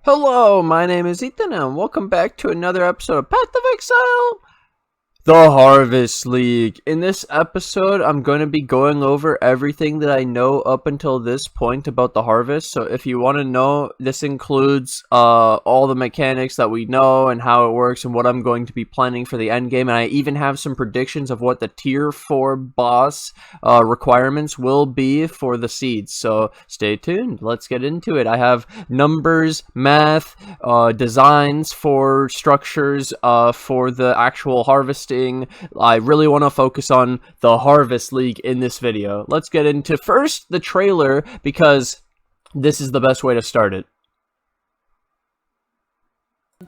Hello, my name is Ethan and welcome back to another episode of Path of Exile, the Harvest League. In this episode, I'm going to be going over everything that I know up until this point about the Harvest. So if you want to know, this includes all the mechanics that we know and how it works and what I'm going to be planning for the end game. And I even have some predictions of what the tier 4 boss requirements will be for the seeds. So stay tuned. Let's get into it. I have numbers, math, designs for structures for the actual harvesting. I really want to focus on the Harvest League in this video. Let's get into first the trailer because this is the best way to start it.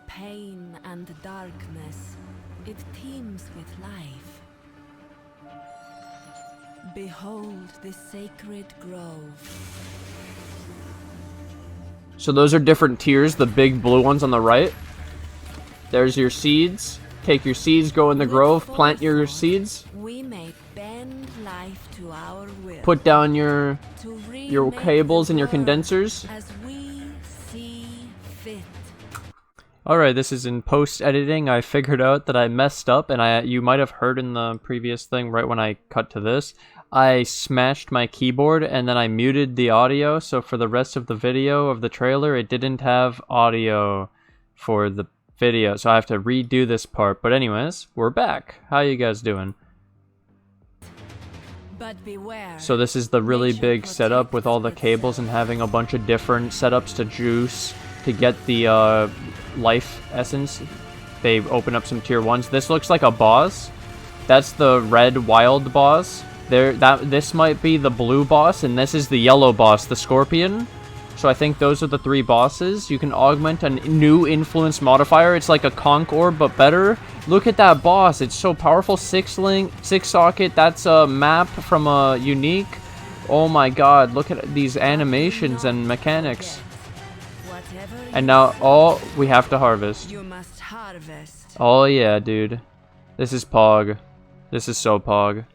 Pain and darkness, it teems with life. Behold the sacred grove. So those are different tiers, the big blue ones on the right. There's your seeds. Take your seeds, go in the grove, plant your seeds. We may bend life to our will. Put down your cables and your condensers. As we see fit. Alright, this is in post-editing. I figured out that I messed up, and you might have heard in the previous thing, right when I cut to this, I smashed my keyboard and then I muted the audio, so for the rest of the video of the trailer, it didn't have audio for the video, so I have to redo this part. But anyways, we're back. How you guys doing? But beware. So this is the really big setup with all the cables and having a bunch of different setups to juice to get the life essence. They open up some tier 1s. This looks like a boss. That's the red wild boss. This might be the blue boss, and this is the yellow boss, the scorpion. So I think those are the 3 bosses. You can augment a new influence modifier. It's like a conch orb, but better. Look at that boss. It's so powerful. 6 socket. That's a map from a unique. Oh my god. Look at these animations and mechanics. And now, we have to harvest. You must harvest. Oh yeah, dude. This is Pog. This is so Pog.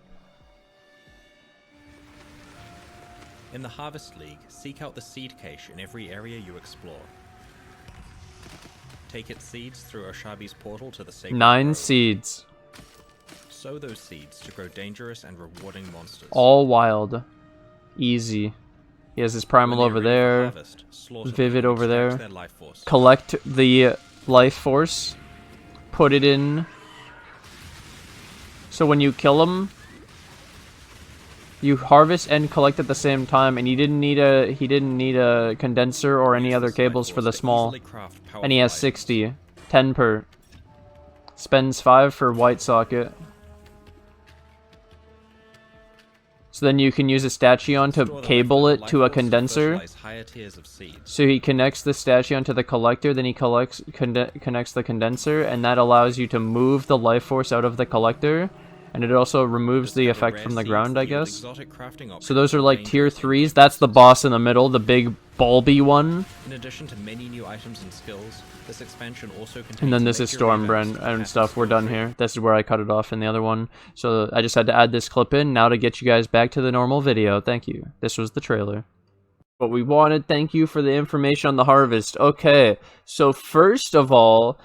In the Harvest League, seek out the seed cache in every area you explore. Take its seeds through Oshabi's portal to the sacred 9 grove. seeds. Sow those seeds to grow dangerous and rewarding monsters. All wild. Easy. He has his primal over there. Harvest, Vivid over there. their life force. Collect the life force. Put it in. So when you kill him, you harvest and collect at the same time, and he didn't need a condenser or any other cables for the small. And he has 60, 10 per. Spends 5 for white socket. So then you can use a Station to cable it to a condenser. So he connects the Station to the collector, then he connects the condenser, and that allows you to move the life force out of the collector. And it also removes the effect from the ground, I guess. So those are like tier 3s. That's the boss in the middle, the big bulby one. In addition to many new items and skills, this expansion also contains. And then this is Stormbrand and stuff. We're done here. This is where I cut it off in the other one. So I just had to add this clip in now to get you guys back to the normal video. Thank you. This was the trailer. What we wanted. Thank you for the information on the harvest. Okay, so first of all,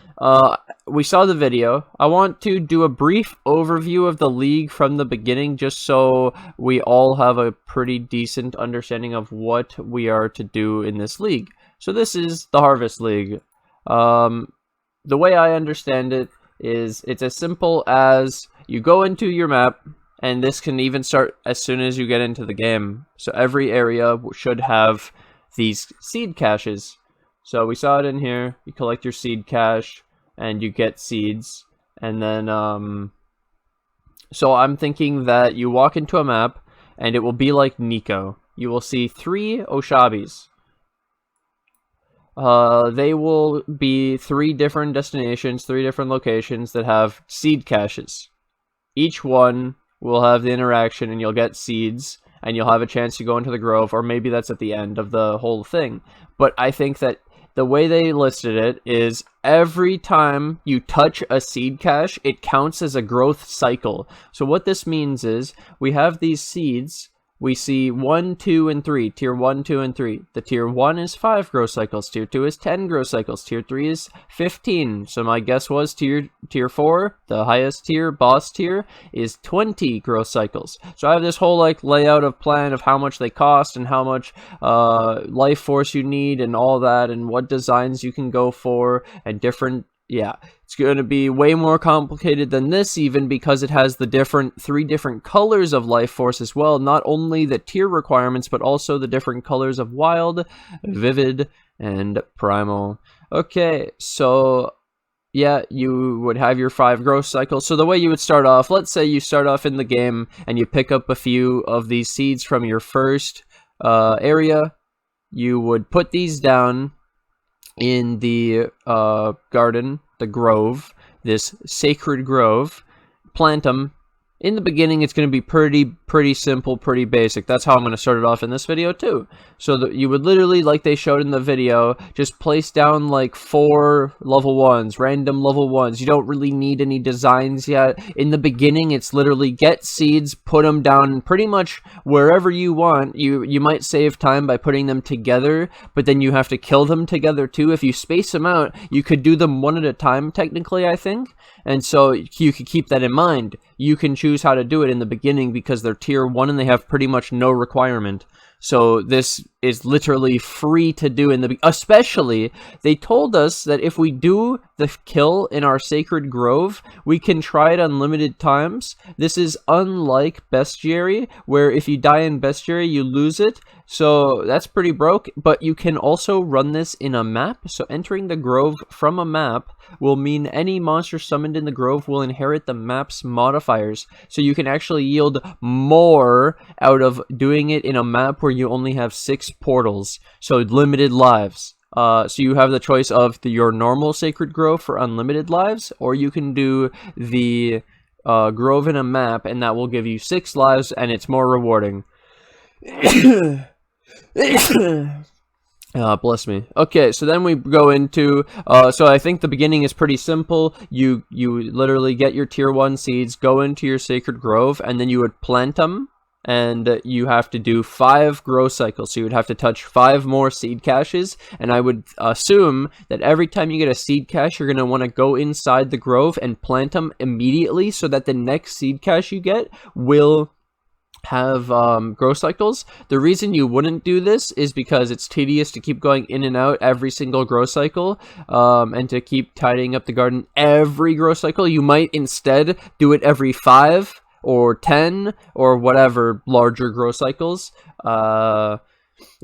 we saw the video. I want to do a brief overview of the league from the beginning, just so we all have a pretty decent understanding of what we are to do in this league. So this is the Harvest League. The way I understand it is it's as simple as you go into your map, and this can even start as soon as you get into the game. So every area should have these seed caches. So we saw it in here. You collect your seed cache, and you get seeds. And then, so I'm thinking that you walk into a map, and it will be like Nico. You will see 3 Oshabis. They will be 3 different destinations, 3 different locations that have seed caches. Each one will have the interaction, and you'll get seeds, and you'll have a chance to go into the grove, or maybe that's at the end of the whole thing. But I think that the way they listed it is every time you touch a seed cache, it counts as a growth cycle. So what this means is we have these seeds we see 1, 2, and 3. Tier 1, 2, and 3. The tier 1 is 5 growth cycles. Tier 2 is 10 growth cycles. Tier 3 is 15. So my guess was tier 4, the highest tier, boss tier, is 20 growth cycles. So I have this whole like layout of plan of how much they cost and how much life force you need and all that and what designs you can go for and different. Yeah, it's going to be way more complicated than this even because it has the 3 different colors of life force as well. Not only the tier requirements, but also the different colors of wild, vivid, and primal. Okay, so yeah, you would have your 5 growth cycles. So the way you would start off, let's say you start off in the game and you pick up a few of these seeds from your first area. You would put these down in the garden, the grove, this sacred grove, plant them. In the beginning, it's going to be pretty simple, pretty basic. That's how I'm going to start it off in this video too. So that you would literally, like they showed in the video, just place down like 4 level 1s, random level 1s. You don't really need any designs yet. In the beginning, it's literally get seeds, put them down pretty much wherever you want. You might save time by putting them together, but then you have to kill them together too. If you space them out, you could do them one at a time, technically, I think. And so you could keep that in mind. You can choose how to do it in the beginning because they're tier 1 and they have pretty much no requirement. So this is literally free to do in the especially they told us that if we do the kill in our sacred grove, we can try it unlimited times. This is unlike bestiary, where if you die in bestiary you lose it. So that's pretty broke, but you can also run this in a map. So entering the grove from a map will mean any monster summoned in the grove will inherit the map's modifiers. So you can actually yield more out of doing it in a map where you only have 6 portals. So limited lives. So you have the choice of your normal sacred grove for unlimited lives, or you can do the grove in a map, and that will give you 6 lives, and it's more rewarding. Bless me. Okay, so then we go into, so I think the beginning is pretty simple. You literally get your tier 1 seeds, go into your sacred grove, and then you would plant them, and you have to do 5 growth cycles. So you would have to touch 5 more seed caches, and I would assume that every time you get a seed cache, you're going to want to go inside the grove and plant them immediately so that the next seed cache you get will have growth cycles. The reason you wouldn't do this is because it's tedious to keep going in and out every single growth cycle, and to keep tidying up the garden every growth cycle. You might instead do it every 5 or 10 or whatever larger growth cycles,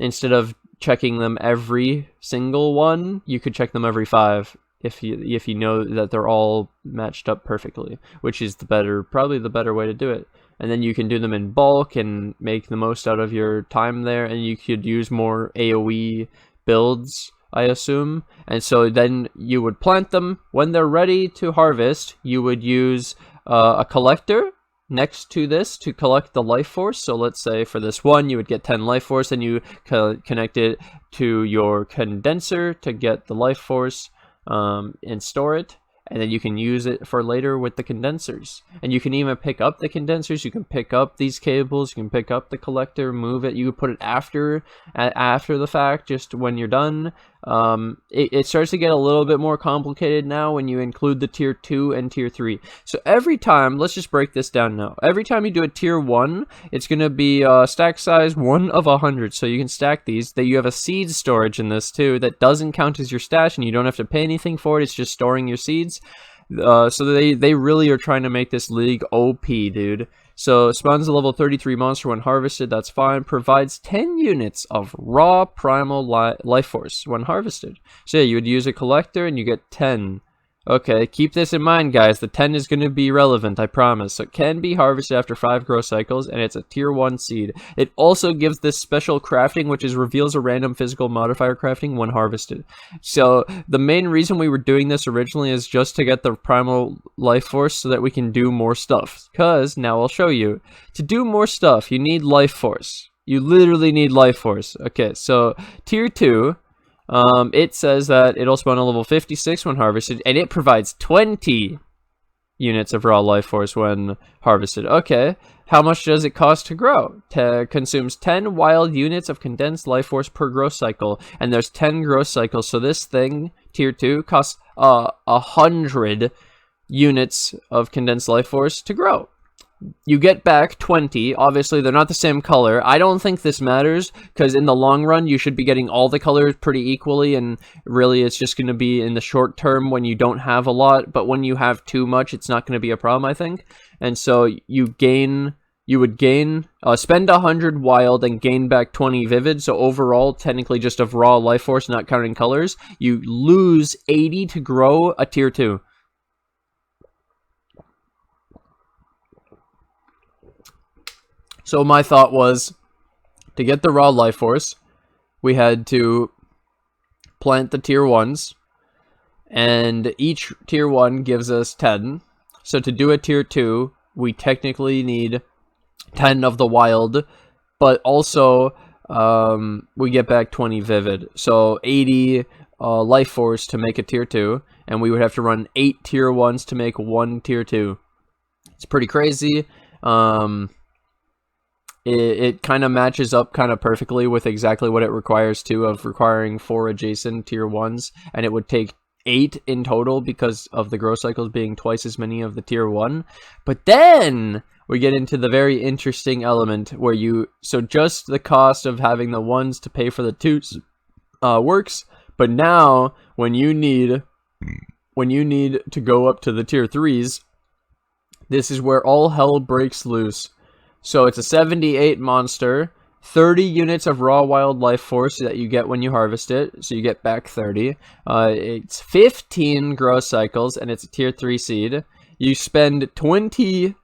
instead of checking them every single one. You could check them every 5 if you know that they're all matched up perfectly, which is probably the better way to do it. And then you can do them in bulk and make the most out of your time there, and you could use more AoE builds, I assume. And so then you would plant them. When they're ready to harvest, you would use a collector next to this to collect the life force. So let's say for this one, you would get 10 life force, and you connect it to your condenser to get the life force, and store it. And then you can use it for later with the condensers. And you can even pick up the condensers. You can pick up these cables. You can pick up the collector, move it. You can put it after the fact, just when you're done. It starts to get a little bit more complicated now when you include the tier 2 and tier 3. So every time, let's just break this down now. Every time you do a tier 1, it's going to be stack size 1 of 100. So you can stack these. That you have a seed storage in this too that doesn't count as your stash, and you don't have to pay anything for it. It's just storing your seeds. So they really are trying to make this league OP, dude. So spawns a level 33 monster when harvested, that's fine. Provides 10 units of raw primal life force when harvested. So yeah, you would use a collector and you get 10. Okay, keep this in mind, guys. The 10 is going to be relevant, I promise. So it can be harvested after 5 growth cycles, and it's a tier 1 seed. It also gives this special crafting, which is reveals a random physical modifier crafting when harvested. So the main reason we were doing this originally is just to get the primal life force so that we can do more stuff. Because, now I'll show you, to do more stuff, you need life force. You literally need life force. Okay, so tier 2... it says that it'll spawn a level 56 when harvested, and it provides 20 units of raw life force when harvested. Okay, how much does it cost to grow? Consumes 10 wild units of condensed life force per growth cycle, and there's 10 growth cycles, so this thing, tier 2, costs 100 units of condensed life force to grow. You get back 20. Obviously, they're not the same color. I don't think this matters, because in the long run, you should be getting all the colors pretty equally, and really it's just going to be in the short term when you don't have a lot, but when you have too much, it's not going to be a problem, I think. And so you would gain, spend 100 wild and gain back 20 vivid, so overall, technically just of raw life force, not counting colors, you lose 80 to grow a tier 2. So my thought was, to get the raw life force, we had to plant the tier 1s, and each tier 1 gives us 10. So to do a tier 2, we technically need 10 of the wild, but also we get back 20 vivid. So 80 life force to make a tier 2, and we would have to run 8 tier 1s to make 1 tier 2. It's pretty crazy. It kind of matches up kind of perfectly with exactly what it requires too, of requiring 4 adjacent tier 1s, and it would take 8 in total because of the growth cycles being twice as many of the tier 1. But then we get into the very interesting element where so just the cost of having the 1s to pay for the 2s works, but now when you need to go up to the tier 3s, this is where all hell breaks loose. So it's a 78 monster, 30 units of raw wild life force that you get when you harvest it, so you get back 30. It's 15 growth cycles, and it's a tier 3 seed. You spend 20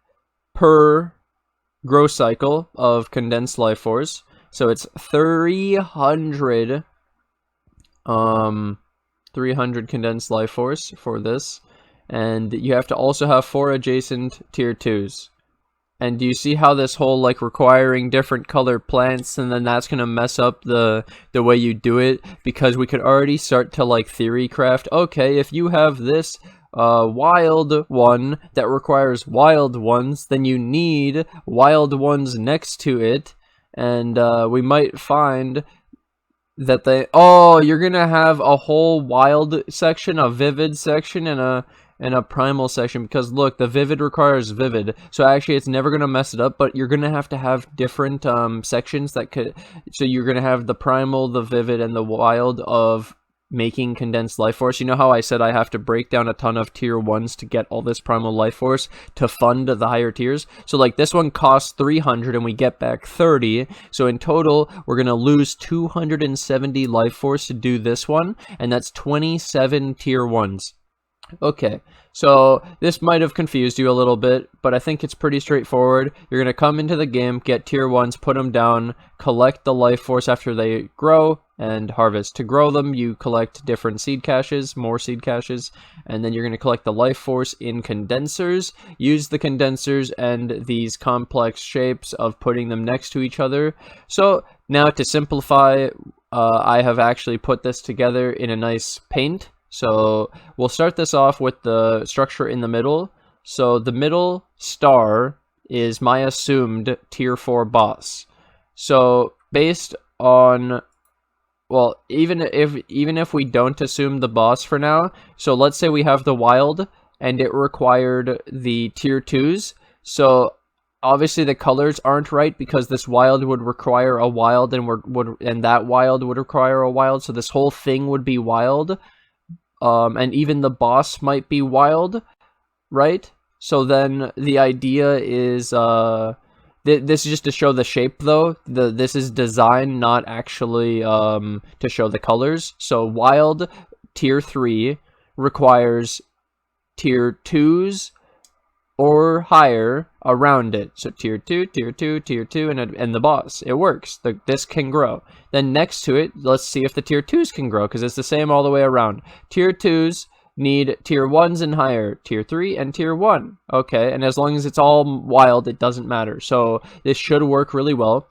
per growth cycle of condensed life force, so it's 300 condensed life force for this, and you have to also have 4 adjacent tier 2s. And do you see how this whole, like, requiring different color plants, and then that's going to mess up the way you do it? Because we could already start to, like, theory craft, okay, if you have this wild one that requires wild ones, then you need wild ones next to it, and we might find that you're going to have a whole wild section, a vivid section, and a primal section, because look, the vivid requires vivid, so actually it's never going to mess it up, but you're going to have different sections that could, so you're going to have the primal, the vivid, and the wild of making condensed life force. You know how I said I have to break down a ton of tier 1s to get all this primal life force to fund the higher tiers? So like this one costs 300 and we get back 30, so in total we're going to lose 270 life force to do this one, and that's 27 tier 1s. Okay, so this might have confused you a little bit, but I think it's pretty straightforward. You're going to come into the game, get tier 1s, put them down, collect the life force after they grow, and harvest. To grow them, you collect different seed caches, more seed caches, and then you're going to collect the life force in condensers, use the condensers and these complex shapes of putting them next to each other. So now to simplify, I have actually put this together in a nice paint. So we'll start this off with the structure in the middle. So the middle star is my assumed tier 4 boss. So based on, well, even if we don't assume the boss for now, so let's say we have the wild and it required the tier 2s. So obviously the colors aren't right because this wild would require a wild, and that wild would require a wild. So this whole thing would be wild. And even the boss might be wild, right? So then the idea is, this is just to show the shape though. This is design, not actually to show the colors. So wild tier 3 requires tier 2s or higher around it. So tier 2, tier 2, tier 2, and the boss. It works. This can grow. Then next to it, let's see if the tier 2s can grow, because it's the same all the way around. Tier 2s need tier 1s and higher, tier 3 and tier 1. Okay, and as long as it's all wild, it doesn't matter. So this should work really well.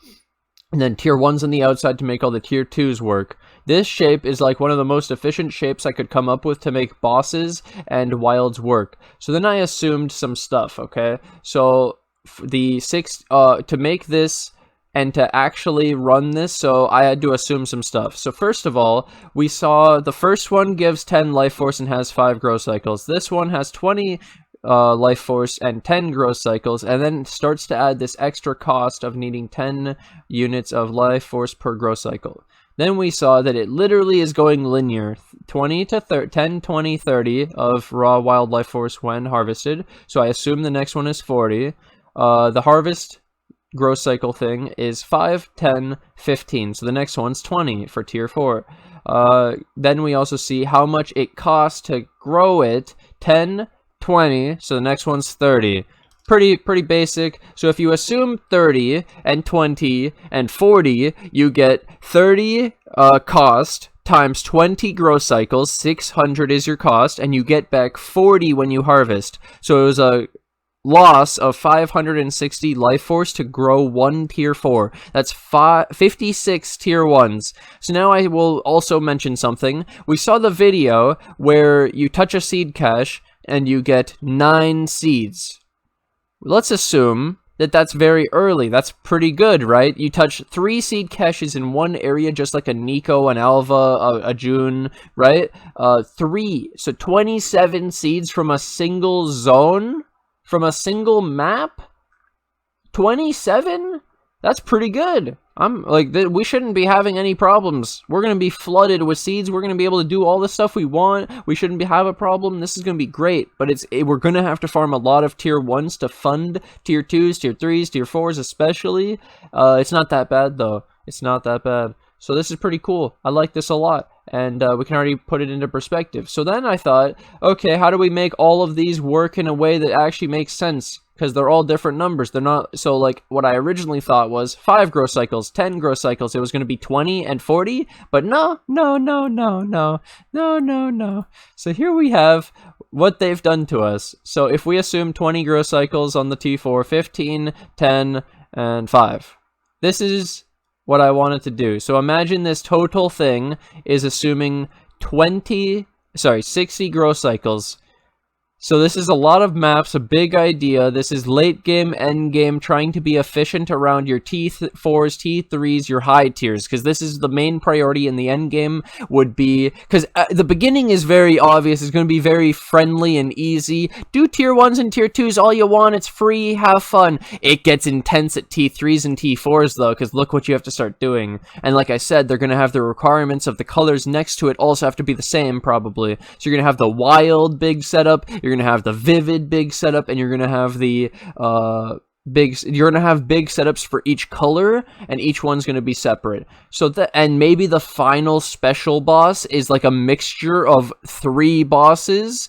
And then tier 1s on the outside to make all the tier 2s work. This shape is like one of the most efficient shapes I could come up with to make bosses and wilds work. So then I assumed some stuff, okay? So to make this and to actually run this, so I had to assume some stuff. So first of all, we saw the first one gives 10 life force and has 5 growth cycles. This one has 20 life force and 10 growth cycles, and then starts to add this extra cost of needing 10 units of life force per growth cycle. Then we saw that it literally is going linear, 20 to 10, 20, 30 of raw wild life force when harvested. So I assume the next one is 40. The harvest growth cycle thing is 5, 10, 15. So the next one's 20 for tier 4. Then we also see how much it costs to grow it, 10, 20. So the next one's 30. Pretty basic. So if you assume 30 and 20 and 40, you get 30 cost times 20 growth cycles, 600 is your cost, and you get back 40 when you harvest. So it was a loss of 560 life force to grow 1 tier 4. That's 56 tier 1s. So now I will also mention something. We saw the video where you touch a seed cache and you get 9 seeds. Let's assume that that's very early. That's pretty good, right? You touch 3 seed caches in one area, just like a Nico, an Alva, a June, right? 3. So 27 seeds from a single zone? From a single map? 27? That's pretty good. I'm like, we shouldn't be having any problems. We're going to be flooded with seeds. We're going to be able to do all the stuff we want. We shouldn't have a problem. This is going to be great. But we're going to have to farm a lot of tier 1s to fund tier 2s, tier 3s, tier 4s especially. It's not that bad though. It's not that bad. So this is pretty cool. I like this a lot. And we can already put it into perspective. So then I thought, okay, how do we make all of these work in a way that actually makes sense? Because they're all different numbers. They're not, so like what I originally thought was 5 growth cycles, 10 growth cycles. It was going to be 20 and 40, but no. So here we have what they've done to us. So if we assume 20 growth cycles on the T4, 15, 10, and 5. This is what I wanted to do. So imagine this total thing is assuming 60 growth cycles. So this is a lot of maps, a big idea. This is late game, end game, trying to be efficient around your T4s, T3s, your high tiers, because this is the main priority in the end game would be, because the beginning is very obvious. It's going to be very friendly and easy. Do tier 1s and tier 2s all you want. It's free. Have fun. It gets intense at T3s and T4s though, because look what you have to start doing. And like I said, they're going to have the requirements of the colors next to it also have to be the same probably. So you're going to have the wild big setup. You're going to have the vivid big setup, and you're going to have the you're going to have big setups for each color, and each one's going to be separate. So and maybe the final special boss is like a mixture of 3 bosses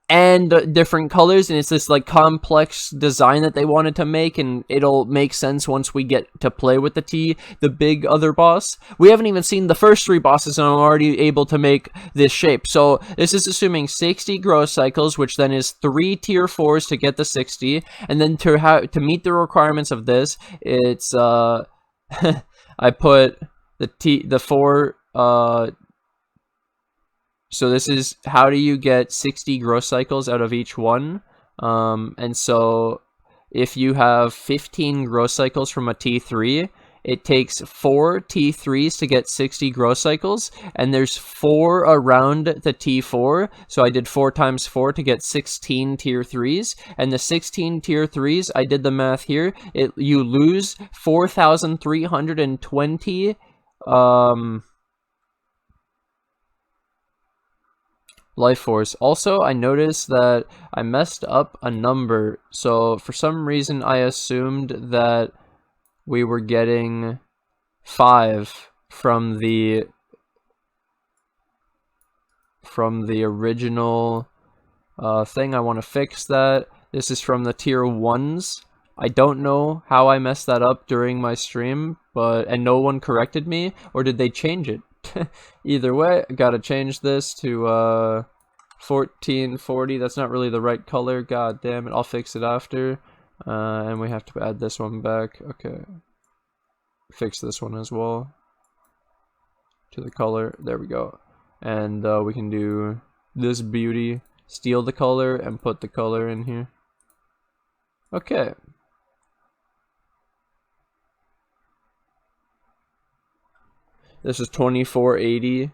and different colors, and it's this like complex design that they wanted to make, and it'll make sense once we get to play with the big other boss. We haven't even seen the first 3 bosses, and I'm already able to make this shape. So this is assuming 60 growth cycles, which then is 3 tier 4s to get the 60, and then to meet the requirements of this, it's I put the 4 so this is how do you get 60 growth cycles out of each one. And so if you have 15 growth cycles from a T3, it takes 4 T3s to get 60 growth cycles, and there's 4 around the T4, so I did 4 times 4 to get 16 tier 3s, and the 16 tier 3s, I did the math here, you lose 4,320 life force. Also, I noticed that I messed up a number, so for some reason I assumed that we were getting 5 from the original thing. I want to fix that. This is from the tier 1s. I don't know how I messed that up during my stream, and no one corrected me, or did they change it? Either way, I gotta change this to 1440. That's not really the right color. God damn it. I'll fix it after. And we have to add this one back. Okay. Fix this one as well. to the color. There we go. And we can do this beauty, steal the color and put the color in here. Okay. This is 2480.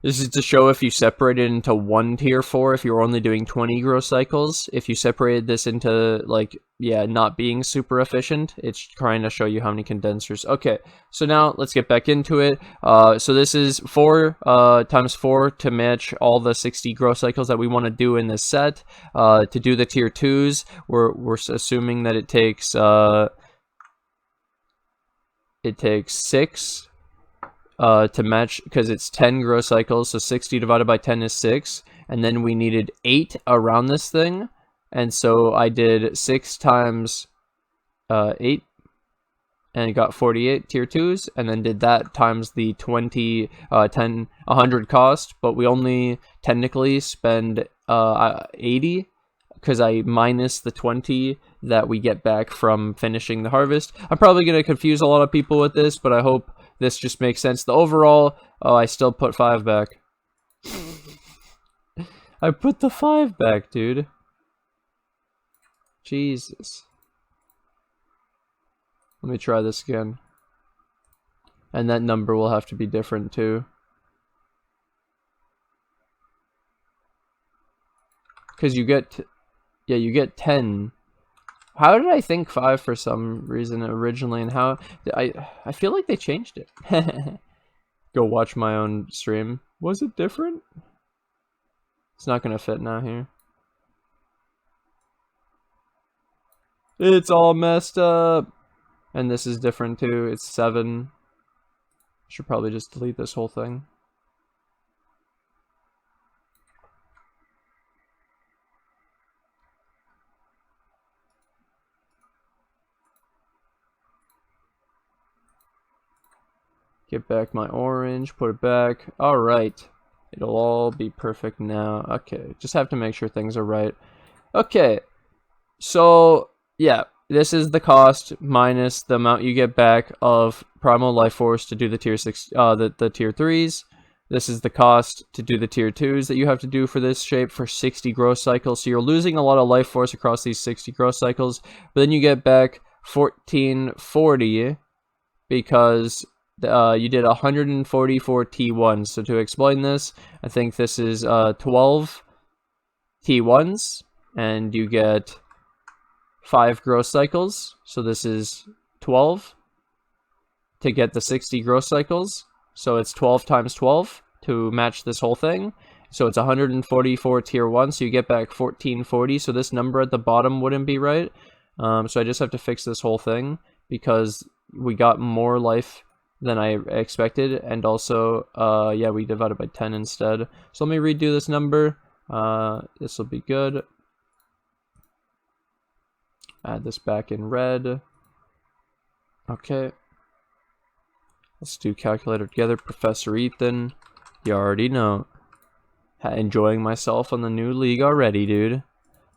This is to show if you separate it into one tier 4, if you're only doing 20 grow cycles. If you separated this into, like, yeah, not being super efficient, it's trying to show you how many condensers. Okay, so now let's get back into it. So this is 4 times 4 to match all the 60 grow cycles that we want to do in this set. To do the tier 2s, we're assuming that it takes 6 to match, because it's 10 grow cycles, so 60 divided by 10 is 6, and then we needed 8 around this thing, and so I did 6 times 8, and got 48 tier 2s, and then did that times the 100 cost, but we only technically spend 80, because I minus the 20 that we get back from finishing the harvest. I'm probably going to confuse a lot of people with this, but I hope this just makes sense. The overall, oh, I still put 5 back. I put the 5 back, dude. Jesus. Let me try this again. And that number will have to be different too. Because you get, yeah, you get 10. How did I think 5 for some reason originally, and how I feel like they changed it. Go watch my own stream. Was it different? It's not gonna fit now here. It's all messed up. And this is different too. It's 7. Should probably just delete this whole thing. Get back my orange, put it back. Alright. It'll all be perfect now. Okay, just have to make sure things are right. Okay, so, yeah. This is the cost minus the amount you get back of Primal Lifeforce to do the tier 6, the tier 3s. This is the cost to do the tier 2s that you have to do for this shape for 60 growth cycles. So you're losing a lot of life force across these 60 growth cycles, but then you get back 1440 because you did 144 T1s. So to explain this, I think this is 12 T1s, and you get 5 growth cycles. So this is 12 to get the 60 growth cycles. So it's 12 times 12 to match this whole thing. So it's 144 tier 1, so you get back 1440. So this number at the bottom wouldn't be right. So I just have to fix this whole thing because we got more life than I expected, and also, yeah, we divided by 10 instead. So let me redo this number. This will be good. Add this back in red. Okay. Let's do calculator together. Professor Ethan, you already know. Enjoying myself on the new league already, dude.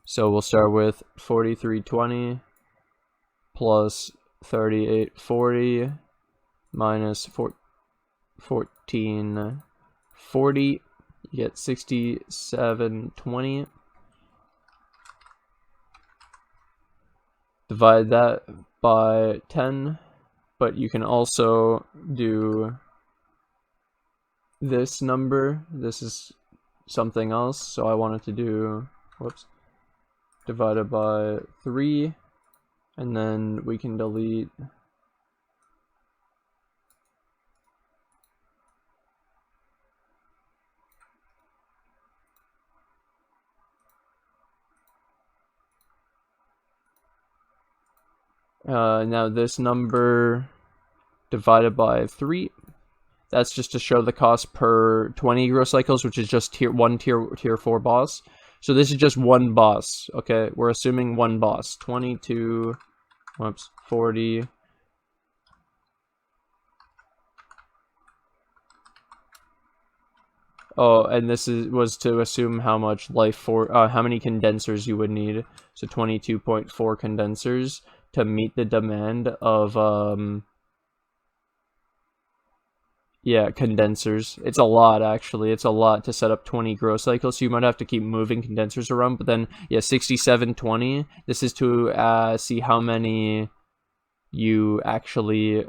So we'll start with 4320 plus 3840 minus 1440. You get 6720. Divide that by 10. But you can also do this number. This is something else, so I wanted to do, whoops, divided by 3, and then we can delete now this number divided by 3, that's just to show the cost per 20 growth cycles, which is just tier 4 boss. So this is just one boss, okay? We're assuming one boss. 22, whoops, 40. Oh, and this was to assume how much how many condensers you would need. So 22.4 condensers to meet the demand of Yeah, condensers. It's a lot, actually. It's a lot to set up 20 grow cycles, so you might have to keep moving condensers around. But then, yeah, 6720. This is to see how many you actually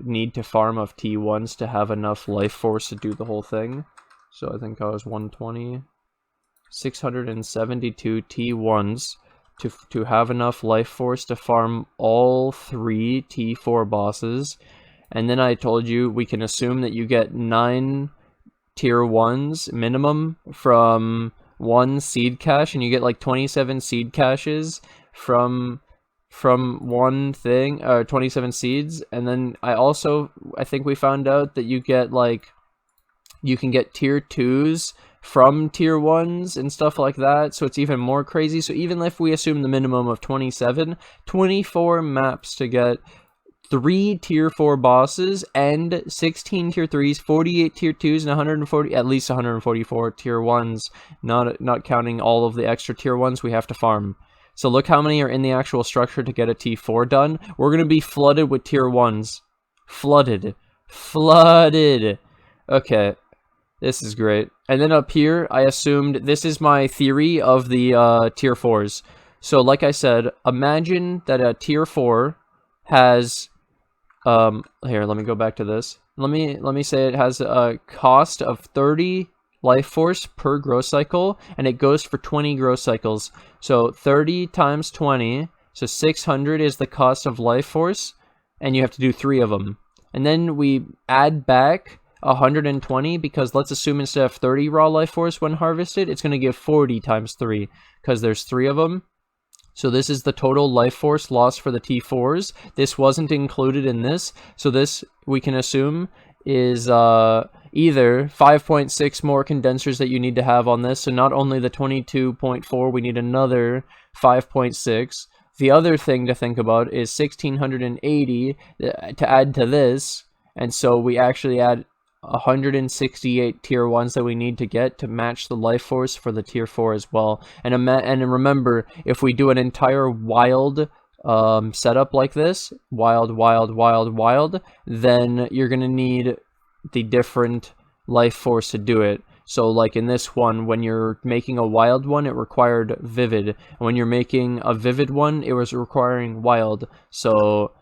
need to farm of T1s to have enough life force to do the whole thing. So I think I was 120. 672 T1s to have enough life force to farm all 3 T4 bosses. And then I told you we can assume that you get 9 tier 1s minimum from 1 seed cache, and you get like 27 seed caches from one thing, 27 seeds. And then I think we found out that you get like, you can get tier 2s from tier 1s and stuff like that, so it's even more crazy. So even if we assume the minimum of 27, 24 maps to get 3 tier 4 bosses and 16 tier 3s, 48 tier 2s, and 140, at least 144 tier 1s, not counting all of the extra tier 1s we have to farm. So look how many are in the actual structure to get a T4 done. We're going to be flooded with tier 1s. Flooded. Okay, this is great. And then up here, I assumed, this is my theory of the tier 4s. So like I said, imagine that a tier 4 has... here, let me go back to this. Let me say it has a cost of 30 life force per grow cycle, and it goes for 20 grow cycles. So 30 times 20, so 600 is the cost of life force, and you have to do 3 of them. And then we add back 120, because let's assume instead of 30 raw life force when harvested, it's going to give 40 times 3, because there's 3 of them. So this is the total life force loss for the T4s. This wasn't included in this, so this, we can assume, is either 5.6 more condensers that you need to have on this, so not only the 22.4, we need another 5.6. The other thing to think about is 1680 to add to this, and so we actually add 168 tier 1s that we need to get to match the life force for the tier 4 as well. And remember, if we do an entire wild setup like this, wild, then you're gonna need the different life force to do it. So like in this one, when you're making a wild one, it required vivid, and when you're making a vivid one, it was requiring wild. So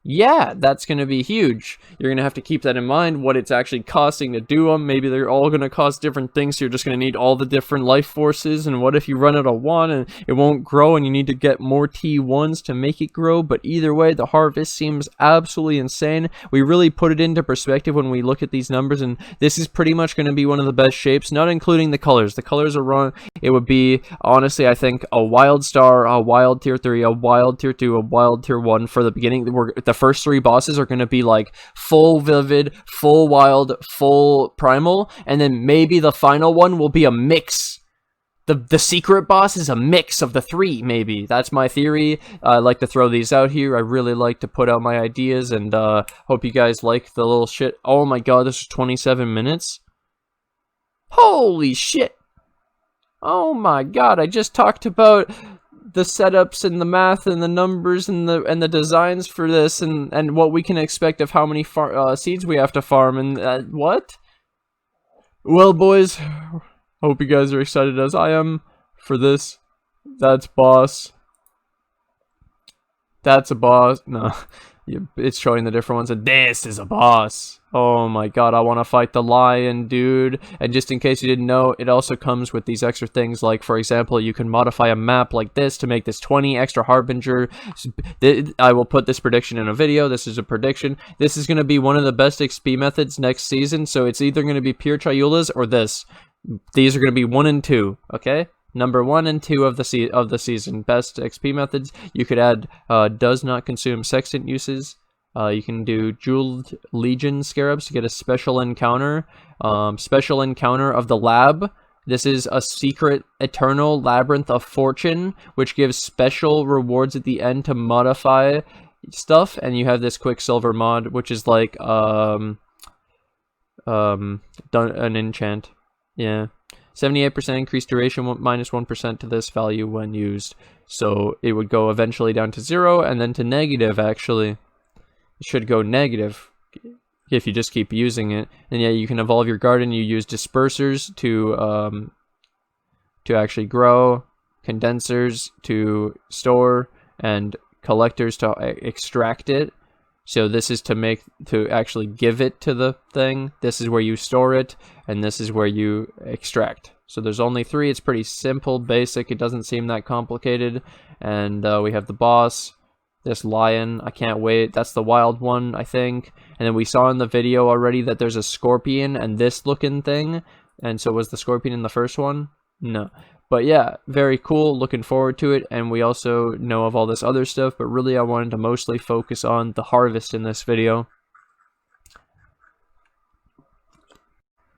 yeah, that's going to be huge. You're going to have to keep that in mind, what it's actually costing to do them. Maybe they're all going to cost different things, so you're just going to need all the different life forces. And what if you run out of one and it won't grow and you need to get more T1s to make it grow? But either way, the harvest seems absolutely insane. We really put it into perspective when we look at these numbers, and this is pretty much going to be one of the best shapes, not including the colors. The colors are wrong. It would be, honestly, I think a wild star, a wild tier 3, a wild tier 2, a wild tier 1 for the beginning. The first 3 bosses are going to be like full vivid, full wild, full primal, and then maybe the final one will be a mix. The secret boss is a mix of the 3, maybe. That's my theory. I like to throw these out here. I really like to put out my ideas, and hope you guys like the little shit. Oh my god, this is 27 minutes. Holy shit. Oh my god, I just talked about the setups and the math and the numbers and the designs for this, and what we can expect of how many seeds we have to farm, and what? Well, boys, hope you guys are excited as I am for this. That's boss. That's a boss. No, it's showing the different ones, and this is a boss. Oh my god, I want to fight the lion, dude. And just in case you didn't know, it also comes with these extra things, like, for example, you can modify a map like this to make this 20 extra Harbinger. I will put this prediction in a video. This is a prediction. This is going to be one of the best XP methods next season, so it's either going to be pure Triulas or this. These are going to be 1 and 2, okay? Number 1 and 2 of the season. Best XP methods. You could add does not consume sextant uses. You can do Jeweled Legion Scarabs to get a special encounter. Special encounter of the lab. This is a secret eternal labyrinth of fortune, which gives special rewards at the end to modify stuff. And you have this Quicksilver mod, which is like an enchant. Yeah. 78% increased duration, minus 1% to this value when used. So it would go eventually down to 0 and then to negative, actually. It should go negative. if you just keep using it. And yeah, you can evolve your garden. You use dispersers to actually grow, condensers to store, and collectors to extract it. So this is to actually give it to the thing. This is where you store it, and this is where you extract. So there's only 3. It's pretty simple, basic. It doesn't seem that complicated. And we have the boss, this lion. I can't wait. That's the wild one, I think. And then we saw in the video already that there's a scorpion and this looking thing. And so was the scorpion in the first one? No. But yeah, very cool, looking forward to it, and we also know of all this other stuff, but really I wanted to mostly focus on the harvest in this video.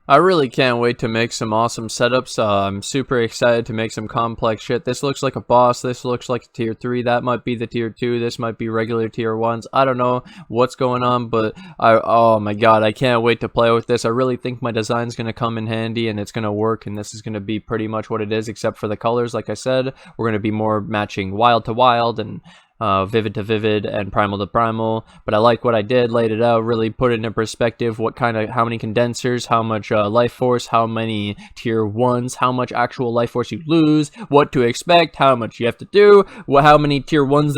I really can't wait to make some awesome setups. I'm super excited to make some complex shit. This looks like a boss, this looks like a tier 3, that might be the tier 2, this might be regular tier 1s. I don't know what's going on, but oh my god, I can't wait to play with this. I really think my design's going to come in handy and it's going to work, and this is going to be pretty much what it is, except for the colors. Like I said, we're going to be more matching wild to wild and vivid to vivid and primal to primal. But I like what I did, laid it out, really put it into perspective, how many condensers, how much life force, how many tier 1s, how much actual life force you lose, what to expect, how much you have to do, how many tier 1s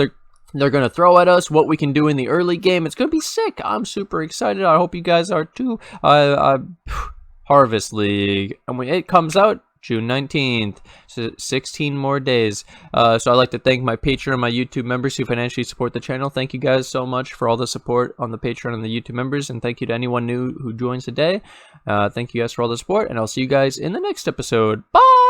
they're gonna throw at us, what we can do in the early game. It's gonna be sick. I'm super excited. I hope you guys are too. Harvest League, and it comes out June 19th, so 16 more days. So I'd like to thank my Patreon and my YouTube members who financially support the channel. Thank you guys so much for all the support on the Patreon and the YouTube members, and thank you to anyone new who joins today. Thank you guys for all the support, and I'll see you guys in the next episode. Bye!